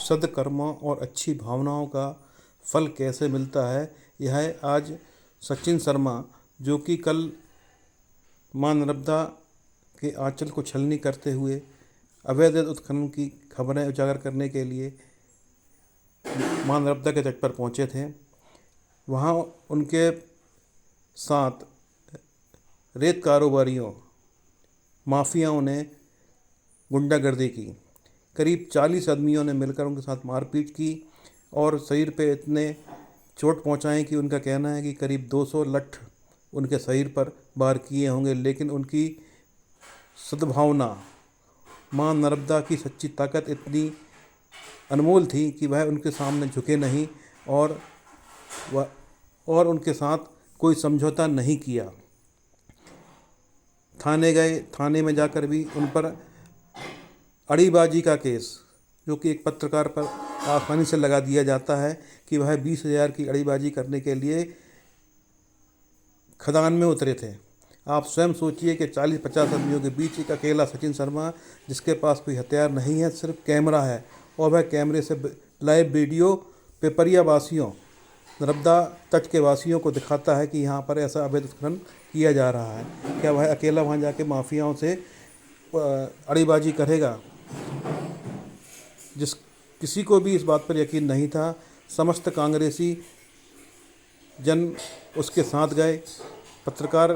सद्कर्मों और अच्छी भावनाओं का फल कैसे मिलता है, यह आज सचिन शर्मा, जो कि कल मां नर्मदा के आंचल को छलनी करते हुए अवैध उत्खनन की खबरें उजागर करने के लिए मां नर्मदा के तट पर पहुंचे थे। वहां उनके साथ रेत कारोबारियों, माफियाओं ने गुंडागर्दी की। करीब 40 आदमियों ने मिलकर उनके साथ मारपीट की और शरीर पे इतने चोट पहुंचाई कि उनका कहना है कि करीब 200 लठ उनके शरीर पर वार किए होंगे। लेकिन उनकी सद्भावना, मां नर्मदा की सच्ची ताकत इतनी अनमोल थी कि वह उनके सामने झुके नहीं और उनके साथ कोई समझौता नहीं किया। थाने गए, थाने में जाकर भी उन पर अड़ीबाजी का केस, जो कि एक पत्रकार पर आसानी से लगा दिया जाता है कि वह 20,000 की अड़ीबाजी करने के लिए खदान में उतरे थे। आप स्वयं सोचिए कि 40-50 आदमियों के बीच एक अकेला सचिन शर्मा, जिसके पास कोई हथियार नहीं है, सिर्फ कैमरा है, और वह कैमरे से लाइव वीडियो पेपरिया वासियों, नर्मदा तट के वासियों को दिखाता है कि यहाँ पर ऐसा अवैध उत्खनन किया जा रहा है। क्या वह अकेला वहाँ जाके माफियाओं से अड़ीबाजी करेगा? किसी को भी इस बात पर यकीन नहीं था। समस्त कांग्रेसी जन उसके साथ गए, पत्रकार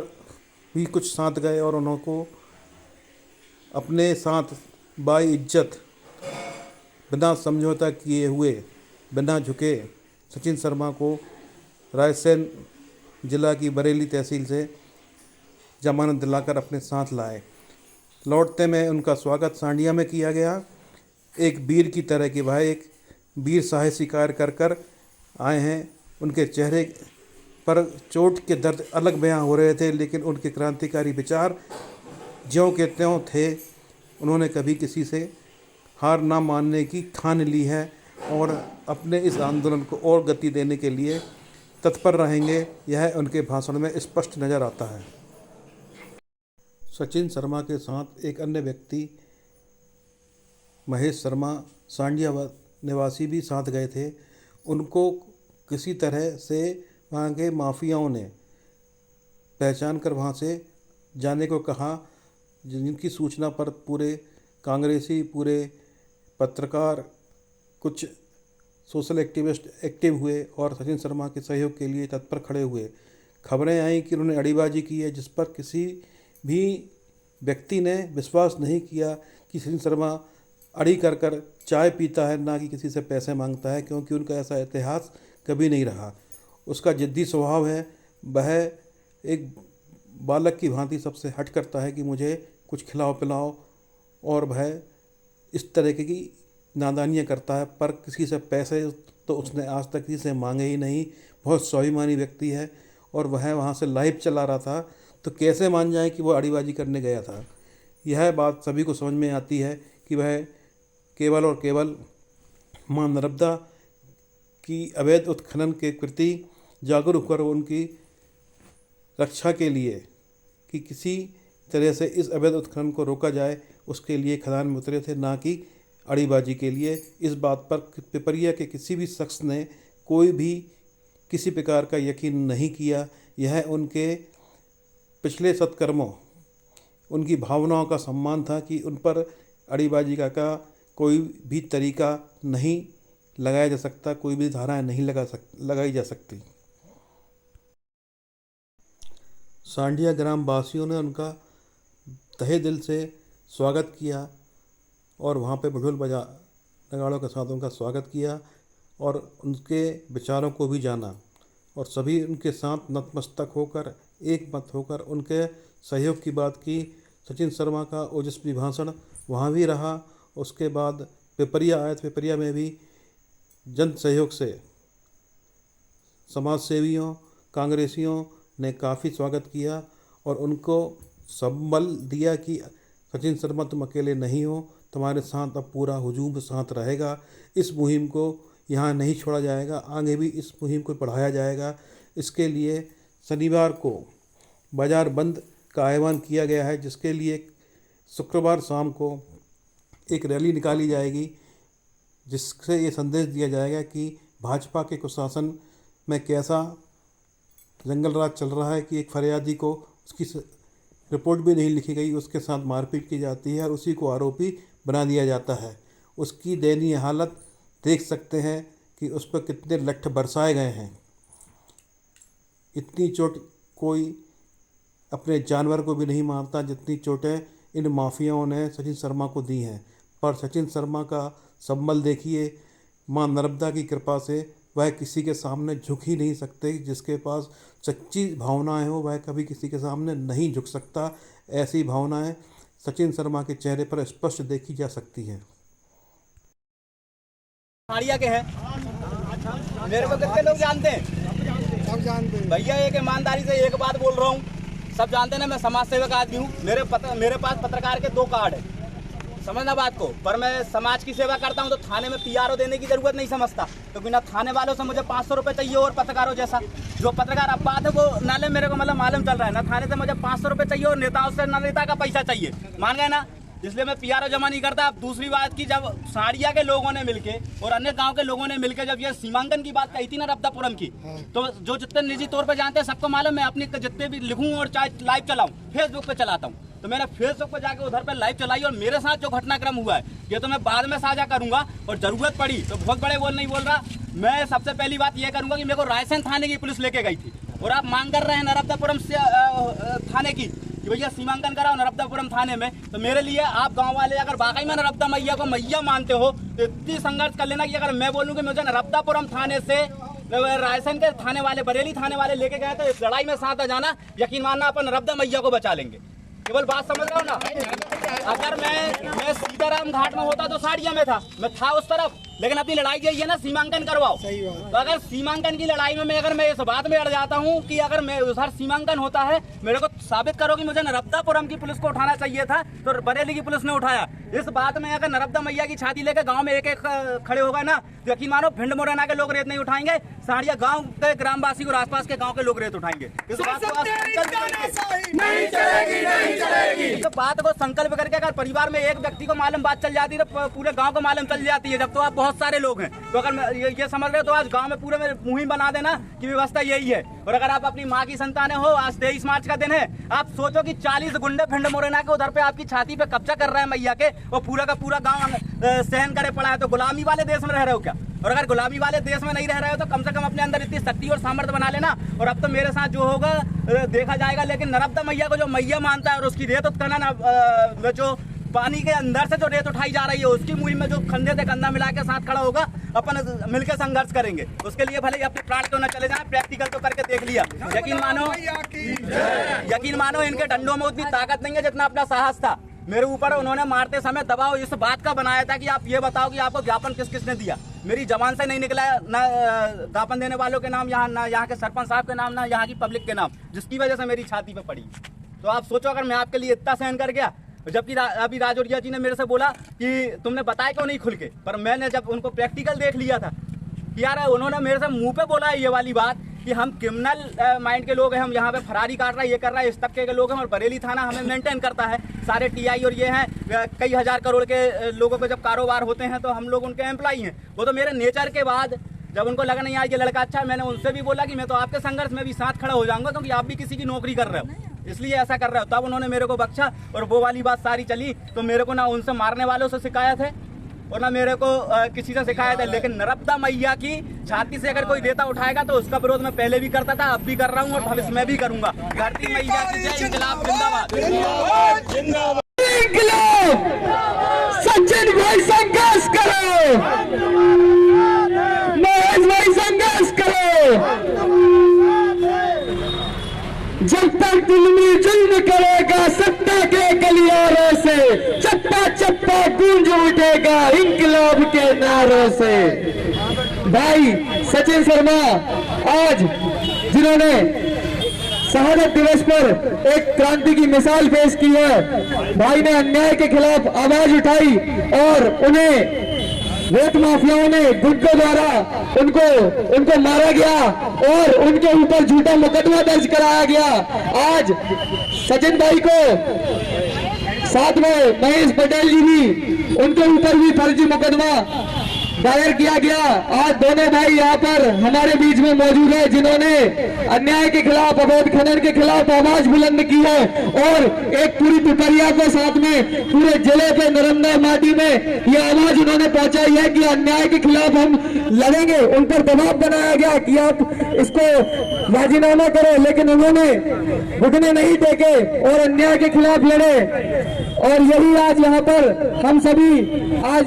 भी कुछ साथ गए और उनको अपने साथ बाई इज्जत, बिना समझौता किए हुए, बिना झुके सचिन शर्मा को रायसेन जिला की बरेली तहसील से जमानत दिलाकर अपने साथ लाए। लौटते में उनका स्वागत सांडिया में किया गया, एक वीर की तरह कि वह एक वीर साहसी कार्य कर कर आए हैं। उनके चेहरे पर चोट के दर्द अलग बयां हो रहे थे, लेकिन उनके क्रांतिकारी विचार ज्यों के त्यों थे। उन्होंने कभी किसी से हार ना मानने की ठान ली है और अपने इस आंदोलन को और गति देने के लिए तत्पर रहेंगे, यह उनके भाषण में स्पष्ट नज़र आता है। सचिन शर्मा के साथ एक अन्य व्यक्ति महेश शर्मा, सांडिया निवासी, भी साथ गए थे। उनको किसी तरह से वहाँ के माफियाओं ने पहचान कर वहाँ से जाने को कहा, जिनकी सूचना पर पूरे कांग्रेसी, पूरे पत्रकार, कुछ सोशल एक्टिविस्ट एक्टिव हुए और सचिन शर्मा के सहयोग के लिए तत्पर खड़े हुए। खबरें आई कि उन्होंने अड़ीबाजी की है, जिस पर किसी भी व्यक्ति ने विश्वास नहीं किया कि सचिन शर्मा अड़ी कर कर चाय पीता है, ना कि किसी से पैसे मांगता है, क्योंकि उनका ऐसा इतिहास कभी नहीं रहा। उसका जिद्दी स्वभाव है, वह एक बालक की भांति सबसे हट करता है कि मुझे कुछ खिलाओ पिलाओ, और वह इस तरह की नादानियाँ करता है। पर किसी से पैसे तो उसने आज तक किसी से मांगे ही नहीं। बहुत स्वाभिमानी व्यक्ति है और वह वहाँ से लाइव चला रहा था, तो कैसे मान जाए कि वह अड़ीबाजी करने गया था। यह बात सभी को समझ में आती है कि वह केवल और केवल मां नर्मदा की अवैध उत्खनन के प्रति जागरूक कर उनकी रक्षा के लिए कि किसी तरह से इस अवैध उत्खनन को रोका जाए, उसके लिए खदान में उतरे थे, ना कि अड़ीबाजी के लिए। इस बात पर पिपरिया के किसी भी शख्स ने कोई भी किसी प्रकार का यकीन नहीं किया। यह उनके पिछले सत्कर्मों, उनकी भावनाओं का सम्मान था कि उन पर अड़ीबाजी का कोई भी तरीका नहीं लगाया जा सकता, कोई भी धाराएं नहीं लगाई जा सकती। सांडिया ग्राम वासियों ने उनका तहे दिल से स्वागत किया और वहाँ पे ढोल बजा नगाड़ों के साथ उनका स्वागत किया और उनके विचारों को भी जाना, और सभी उनके साथ नतमस्तक होकर, एक मत होकर उनके सहयोग की बात की। सचिन शर्मा का ओजस्वी भाषण वहाँ भी रहा। उसके बाद पिपरिया आए, पिपरिया में भी जन सहयोग से समाज सेवियों, कांग्रेसियों ने काफ़ी स्वागत किया और उनको संबल दिया कि सचिन शर्मा तुम अकेले नहीं हो, तुम्हारे साथ अब पूरा हुजूम साथ रहेगा। इस मुहिम को यहाँ नहीं छोड़ा जाएगा, आगे भी इस मुहिम को बढ़ाया जाएगा। इसके लिए शनिवार को बाज़ार बंद का आह्वान किया गया है, जिसके लिए शुक्रवार शाम को एक रैली निकाली जाएगी, जिससे ये संदेश दिया जाएगा कि भाजपा के कुशासन में कैसा जंगल राज चल रहा है कि एक फरियादी को उसकी रिपोर्ट भी नहीं लिखी गई, उसके साथ मारपीट की जाती है और उसी को आरोपी बना दिया जाता है। उसकी दयनीय हालत देख सकते हैं कि उस पर कितने लठ बरसाए गए हैं। इतनी चोट कोई अपने जानवर को भी नहीं मारता जितनी चोटें इन माफियाओं ने सचिन शर्मा को दी हैं। पर सचिन शर्मा का संबल देखिए, माँ नर्मदा की कृपा से वह किसी के सामने झुक ही नहीं सकते। जिसके पास सच्ची भावनाएं हो वह कभी किसी के सामने नहीं झुक सकता। ऐसी भावनाएं सचिन शर्मा के चेहरे पर स्पष्ट देखी जा सकती हैं। पहाड़िया के हैं, मेरे को कितने लोग जानते हैं? सब जानते हैं भैया। एक ईमानदारी से एक बात बोल रहा हूँ, सब जानते हैं ना, मैं समाज सेवक आदमी हूँ। मेरे पास पत्रकार के 2 कार्ड है, समझना बात को। पर मैं समाज की सेवा करता हूँ तो थाने में PRO देने की जरूरत नहीं समझता, क्योंकि ना थाने वालों से मुझे 500 रुपये चाहिए और पत्रकारों जैसा जो पत्रकार अब बात है वो नाले मेरे को मतलब मालूम चल रहा है ना, थाने से मुझे 500 रुपये चाहिए और नेताओं से ना नेता का पैसा चाहिए, मान गए ना, इसलिए मैं PRO जमा नहीं करता। अब दूसरी बात की, जब साड़िया के लोगों ने मिलके और अन्य गांव के लोगों ने मिलके जब ये सीमांकन की बात कही थी ना रब्दापुरम की, तो जो जितने निजी तौर पे जानते हैं सबको मालूम, मैं अपनी जितने भी लिखूं और चाहे लाइव चलाऊं, फेसबुक पे चलाता हूं, तो मैंने फेसबुक पे जाके उधर पे लाइव चलाई और मेरे साथ जो घटनाक्रम हुआ है ये तो मैं बाद में साझा करूंगा और जरूरत पड़ी तो बहुत बड़े बोल नहीं बोल रहा। मैं सबसे पहली बात ये करूंगा कि मेरे को रायसेन थाने की पुलिस लेके गई थी और आप मांग कर रहे हैं नर्मदापुरम से थाने की कि भैया सीमांकन कराओ नर्मदापुरम थाने में, तो मेरे लिए आप गांव वाले अगर वाकई में नर्मदा मैया को मैया मानते हो तो इतनी संघर्ष कर लेना कि अगर मैं बोलूं कि मुझे नर्मदापुरम थाने से रायसेन के थाने वाले, बरेली थाने वाले लेके गए तो इस लड़ाई में साथ आ जाना, यकीन मानना अपन नर्मदा मैया को बचा लेंगे। केवल बात समझ रहे हो ना? अगर मैं सीताराम घाट में होता तो साड़िया में था, मैं था उस तरफ, लेकिन अपनी लड़ाई यही है ना, सीमांकन करवाओ। तो अगर सीमांकन की लड़ाई में अगर मैं इस बात में अड़ जाता हूँ कि अगर मैं उधर सीमांकन होता है, मेरे को साबित करो कि मुझे नर्मदापुरम की पुलिस को उठाना चाहिए था तो बरेली की पुलिस ने उठाया। इस बात में अगर नर्मदा मैया की छाती लेकर गांव में एक एक खड़े हो गए ना, तो यकीन मानो भिंड मुरैना के लोग रेत नहीं उठाएंगे, साड़िया गांव के ग्रामवासी और आसपास के गांव के लोग रेत उठाएंगे। इस बात को संकल्प करके अगर परिवार में एक व्यक्ति को मालूम बात चल जाती है तो पूरे गांव को मालूम चल जाती है। जब तो आप बहुत सारे लोग हैं तो अगर ये समझ रहे हो तो आज गांव में पूरे में मुहिम बना देना कि व्यवस्था यही है। और अगर आप अपनी माँ की संतानें हो, आज 23 मार्च का दिन है, आप सोचो कि 40 गुंडे भिंड मुरैना के उधर पे आपकी छाती पे कब्जा कर रहे हैं मैया के, और पूरा का पूरा गांव सहन करे पड़ा है, तो गुलामी वाले देश में रह रहे हो क्या? और अगर गुलामी वाले देश में नहीं रह रहे हो तो कम से कम अपने अंदर इतनी शक्ति और सामर्थ्य बना लेना। और अब तो मेरे साथ जो होगा देखा जाएगा, लेकिन नर्मदा मैया को जो मैया मानता है और उसकी रेत उत्खनन जो पानी के अंदर से जो रेत उठाई जा रही है उसकी मुहिम में जो कंधे से कंधा मिला के साथ खड़ा होगा, अपन मिलकर संघर्ष करेंगे। उसके लिए भले ही अपने प्राण तो न चले जाए, प्रैक्टिकल तो करके देख लिया। यकीन मानो इनके डंडों में उतनी ताकत नहीं है जितना अपना साहस था। मेरे ऊपर उन्होंने मारते समय दबाव इस बात का बनाया था कि आप ये बताओ कि आपको ज्ञापन किस किसने दिया। मेरी जबान से नहीं निकला ना ज्ञापन देने वालों के नाम, यहाँ ना यहाँ के सरपंच साहब के नाम, ना यहाँ की पब्लिक के नाम, जिसकी वजह से मेरी छाती पे पड़ी। तो आप सोचो अगर मैं आपके लिए इतना सहन कर गया, जबकि अभी राजौरिया जी ने मेरे से बोला कि तुमने बताया क्यों नहीं खुल के, पर मैंने जब उनको प्रैक्टिकल देख लिया था कि यार उन्होंने मेरे से मुंह पे बोला है ये वाली बात कि हम क्रिमिनल माइंड के लोग हैं, हम यहाँ पे फरारी काट रहा है, ये कर रहा है, इस तबके के लोग हैं, और बरेली थाना हमें मेंटेन करता है, सारे TI और ये हैं, कई हजार करोड़ के लोगों के जब कारोबार होते हैं तो हम लोग उनके एम्प्लॉई हैं। वो तो मेरे नेचर के बाद जब उनको लगा नहीं यार ये लड़का अच्छा है, मैंने उनसे भी बोला कि मैं तो आपके संघर्ष में भी साथ खड़ा हो जाऊंगा, क्योंकि आप भी किसी की नौकरी कर रहे हो, इसलिए ऐसा कर रहे हो। तब उन्होंने मेरे को बख्शा और वो वाली बात सारी चली। तो मेरे को ना उनसे मारने वालों से शिकायत है और ना मेरे को किसी से शिकायत है, लेकिन नर्मदा मैया की छाती से अगर कोई रेता उठाएगा तो उसका विरोध मैं पहले भी करता था, अब भी कर रहा हूँ और भविष्य में भी करूंगा। धरती मैया की जय, इंकलाब जिंदाबाद। सचिन भाई संघर्ष करो, महेश भाई संघर्ष करो। जब तक दिल्ली जुल्म करेगा सत्ता के गलियारों से, चप्पा चप्पा गूंज उठेगा इंकलाब के नारों से। भाई सचिन शर्मा आज जिन्होंने शहादत दिवस पर एक क्रांति की मिसाल पेश की है, भाई ने अन्याय के खिलाफ आवाज उठाई और उन्हें रेत माफियाओं ने गुंडों द्वारा उनको मारा गया और उनके ऊपर झूठा मुकदमा दर्ज कराया गया। आज सचिन भाई को साथ में महेश पटेल जी भी, उनके ऊपर भी फर्जी मुकदमा दायर किया गया। आज दोनों भाई यहाँ पर हमारे बीच में मौजूद है जिन्होंने अन्याय के खिलाफ, अवैध खनन के खिलाफ आवाज बुलंद की है और एक पूरी पिपरिया को साथ में पूरे जिले पे नर्मदा माटी में ये आवाज उन्होंने पहुंचाई है कि अन्याय के खिलाफ हम लड़ेंगे। उन पर दबाव बनाया गया कि आप इसको राजीनामा करें, लेकिन उन्होंने घुटने नहीं टेके और अन्याय के खिलाफ लड़े। और यही आज यहाँ पर हम सभी आज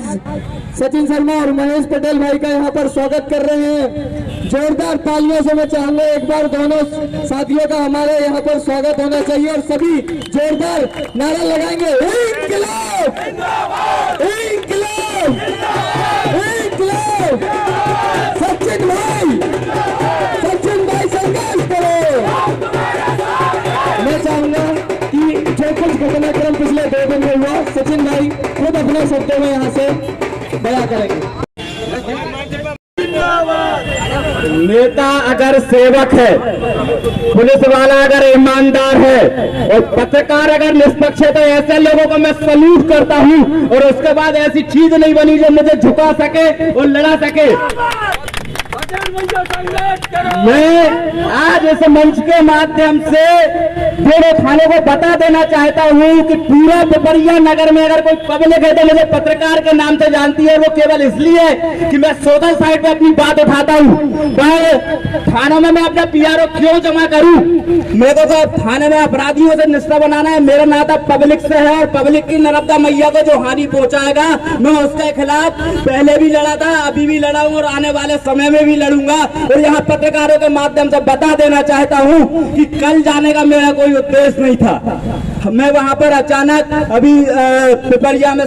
सचिन शर्मा और महेश पटेल भाई का यहाँ पर स्वागत कर रहे हैं। जोरदार तालियों से मैं चाहूंगा एक बार दोनों साथियों का हमारे यहाँ पर स्वागत होना चाहिए और सभी जोरदार नारा लगाएंगे, इंकलाब, इंकलाब, इंकलाब। सचिन भाई संघर्ष करो। मैं चाहूंगा कि जो कुछ घटनाक्रम पिछले 2 दिन में हुआ, सचिन भाई खुद अपने शब्दों में यहाँ से बयां करेंगे। नेता अगर सेवक है, पुलिस वाला अगर ईमानदार है और पत्रकार अगर निष्पक्ष है, तो ऐसे लोगों को मैं सल्यूट करता हूं। और उसके बाद ऐसी चीज नहीं बनी जो मुझे झुका सके और लड़ा सके। मैं आज इस मंच के माध्यम से दोनों थानों को बता देना चाहता हूं कि पूरा पिपरिया नगर में अगर कोई पब्लिक है तो मुझे पत्रकार के नाम से जानती है। वो केवल इसलिए कि मैं सोशल साइट पे अपनी बात उठाता हूं। थानों में मैं अपना पीआरओ क्यों जमा करूं? मेरे को तो थाने में अपराधियों से निष्ठा बनाना है। मेरा नाता पब्लिक से है और पब्लिक की नर्मदा मैया को जो हानि पहुंचाएगा मैं उसके खिलाफ पहले भी लड़ा था, अभी भी लड़ा हूं और आने वाले समय में भी लड़ूंगा। और यहाँ पत्रकारों के माध्यम से बता देना चाहता हूं कि कल जाने का मेरा कोई उद्देश्य नहीं था। मैं वहां पर अचानक अभी पिपरिया में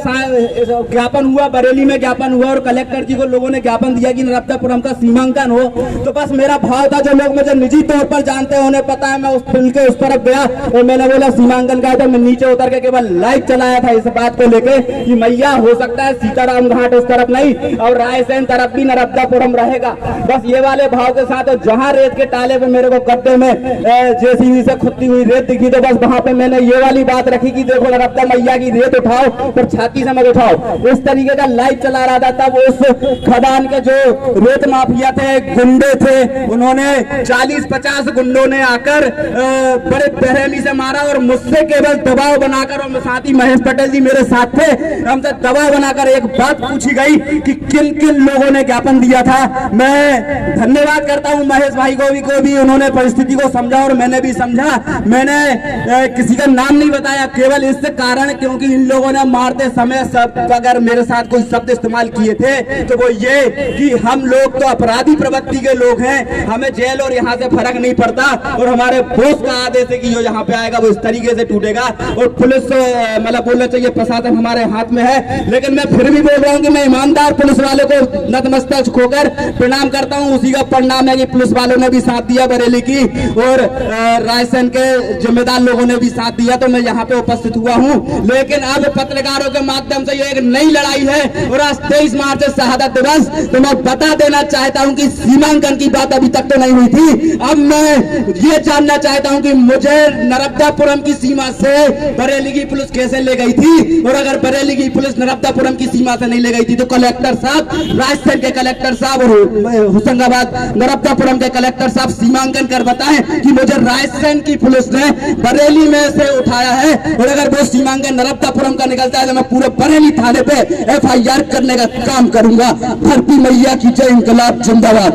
ज्ञापन हुआ, बरेली में ज्ञापन हुआ और कलेक्टर जी को लोगों ने ज्ञापन दिया कि नर्मदापुरम का सीमांकन हो। तो बस मेरा भाव था, जो लोग मुझे निजी तौर पर जानते हैं उन्हें पता है, मैं उस फिल्म के उस तरफ गया और मैंने बोला सीमांकन का है। तो मैं नीचे उतर के केवल लाइव चलाया था इस बात को लेके कि मैया हो सकता है सीताराम घाट उस तरफ नहीं और रायसेन तरफ भी नर्मदापुरम रहेगा। बस ये वाले भाव के साथ। जहां रेत के टाले पे मेरे को गड्ढे में जेसीबी से खुदती हुई रेत दिखी तो बस वहां पे मैंने ये वाली बात रखी कि देखो नर्मदा मैया की रेत उठाओ पर छाती से मत उठाओ। इस तरीके का लाइव चला रहा था। तब उस खदान के जो रेत माफिया थे, गुंडे थे, उन्होंने 40-50 गुंडों ने आकर बड़े बेरहमी से मारा और मुझसे केवल दबाव बनाकर, और साथ ही महेश पटेल जी मेरे साथ थे, हमसे दबाव बनाकर एक बात पूछी गई कि किन किन लोगों ने ज्ञापन दिया था। मैं धन्यवाद करता हूं महेश भाई को भी उन्होंने परिस्थिति को समझा और मैंने भी समझा। मैंने किसी का नाम नहीं बताया केवल इस कारण क्योंकि इन लोगों ने मारते समय सब अगर मेरे साथ कोई शब्द इस्तेमाल किए थे तो वो ये कि हम लोग तो अपराधी प्रवृत्ति के लोग हैं, हमें जेल और यहाँ से फर्क नहीं पड़ता और हमारे बोस का आदेश है कि जो यहाँ पे आएगा वो इस तरीके से टूटेगा। और पुलिस मतलब बोलना चाहिए प्रशासन हमारे हाथ में है। लेकिन मैं फिर भी बोल रहा हूँ कि मैं ईमानदार पुलिस वाले को नतमस्तक होकर प्रणाम करता हूँ। उसी का परिणाम है कि पुलिस वालों ने भी साथ दिया बरेली की और रायसेन के जिम्मेदार लोगों ने भी साथ दिया, तो मैं यहाँ पे उपस्थित हुआ हूँ। लेकिन अब पत्रकारों के माध्यम से ये एक नई लड़ाई है और आज 23 मार्च है शहादत दिवस। तो मैं बता देना चाहता हूँ कि सीमांकन की बात अभी तक तो नहीं हुई थी। अब मैं ये जानना चाहता हूँ कि मुझे नर्मदापुरम की सीमा से बरेली की पुलिस कैसे ले गई थी, और अगर बरेली की पुलिस नर्मदापुरम की सीमा से नहीं ले गई थी तो कलेक्टर साहब, राजस्थान के कलेक्टर साहब और होशंगाबाद नर्मदापुरम के कलेक्टर साहब सीमांकन कर बताएं कि मुझे राजस्थान की पुलिस ने बरेली में से उठाया है और अगर वो सीमांकन नर्मदापुरम का निकलता है तो मैं पूरे बरेली थाने पे FIR करने का काम करूंगा। धरती मैया की जय, इंकलाब जिंदाबाद।